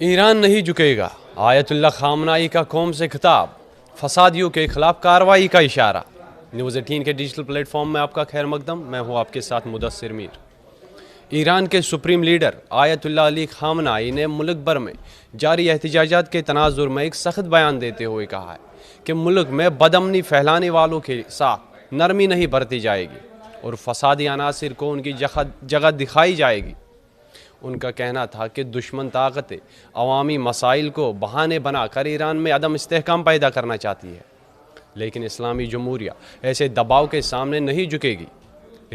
ایران نہیں جھکے گا، آیت اللہ خامنائی کا قوم سے خطاب، فسادیوں کے خلاف کارروائی کا اشارہ۔ نیوز 18 کے ڈیجیٹل پلیٹ فارم میں آپ کا خیر مقدم، میں ہوں آپ کے ساتھ مدثر میر۔ ایران کے سپریم لیڈر آیت اللہ علی خامنائی نے ملک بھر میں جاری احتجاجات کے تناظر میں ایک سخت بیان دیتے ہوئے کہا ہے کہ ملک میں بدامنی پھیلانے والوں کے ساتھ نرمی نہیں برتی جائے گی اور فسادی عناصر کو ان کی جگہ دکھائی جائے گی۔ ان کا کہنا تھا کہ دشمن طاقتیں عوامی مسائل کو بہانے بنا کر ایران میں عدم استحکام پیدا کرنا چاہتی ہے، لیکن اسلامی جمہوریہ ایسے دباؤ کے سامنے نہیں جھکے گی۔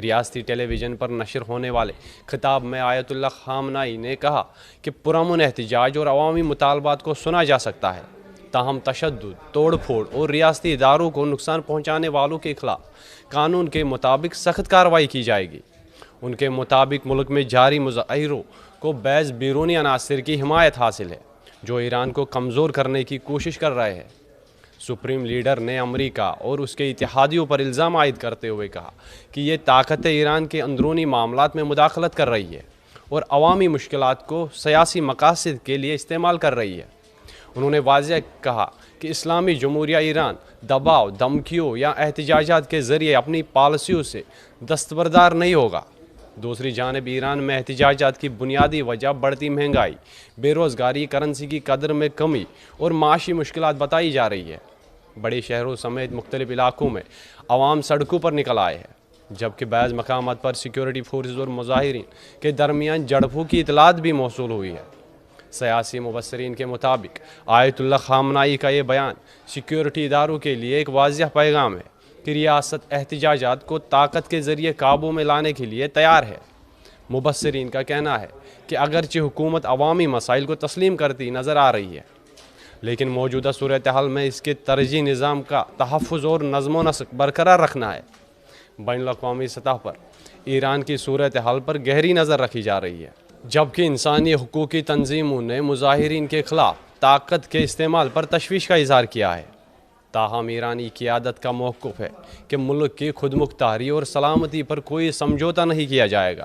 ریاستی ٹیلی ویژن پر نشر ہونے والے خطاب میں آیت اللہ خامنائی نے کہا کہ پرامن احتجاج اور عوامی مطالبات کو سنا جا سکتا ہے، تاہم تشدد، توڑ پھوڑ اور ریاستی اداروں کو نقصان پہنچانے والوں کے خلاف قانون کے مطابق سخت کارروائی کی جائے گی۔ ان کے مطابق ملک میں جاری مظاہروں کو بعض بیرونی عناصر کی حمایت حاصل ہے جو ایران کو کمزور کرنے کی کوشش کر رہے ہیں۔ سپریم لیڈر نے امریکہ اور اس کے اتحادیوں پر الزام عائد کرتے ہوئے کہا کہ یہ طاقتیں ایران کے اندرونی معاملات میں مداخلت کر رہی ہے اور عوامی مشکلات کو سیاسی مقاصد کے لیے استعمال کر رہی ہے۔ انہوں نے واضح کہا کہ اسلامی جمہوریہ ایران دباؤ، دھمکیوں یا احتجاجات کے ذریعے اپنی پالیسیوں سے دستبردار نہیں ہوگا۔ دوسری جانب ایران میں احتجاجات کی بنیادی وجہ بڑھتی مہنگائی، بے روزگاری، کرنسی کی قدر میں کمی اور معاشی مشکلات بتائی جا رہی ہے۔ بڑے شہروں سمیت مختلف علاقوں میں عوام سڑکوں پر نکل آئے ہیں، جبکہ بعض مقامات پر سیکیورٹی فورسز اور مظاہرین کے درمیان جھڑپوں کی اطلاعات بھی موصول ہوئی ہے۔ سیاسی مبصرین کے مطابق آیت اللہ خامنائی کا یہ بیان سیکیورٹی اداروں کے لیے ایک واضح پیغام ہے کہ ریاست احتجاجات کو طاقت کے ذریعے قابو میں لانے کے لیے تیار ہے۔ مبصرین کا کہنا ہے کہ اگرچہ حکومت عوامی مسائل کو تسلیم کرتی نظر آ رہی ہے، لیکن موجودہ صورتحال میں اس کے ترجیحی نظام کا تحفظ اور نظم و نسق برقرار رکھنا ہے۔ بین الاقوامی سطح پر ایران کی صورتحال پر گہری نظر رکھی جا رہی ہے، جبکہ انسانی حقوقی تنظیموں نے مظاہرین کے خلاف طاقت کے استعمال پر تشویش کا اظہار کیا ہے۔ تاہم ایرانی قیادت کا موقف ہے کہ ملک کی خود مختاری اور سلامتی پر کوئی سمجھوتہ نہیں کیا جائے گا۔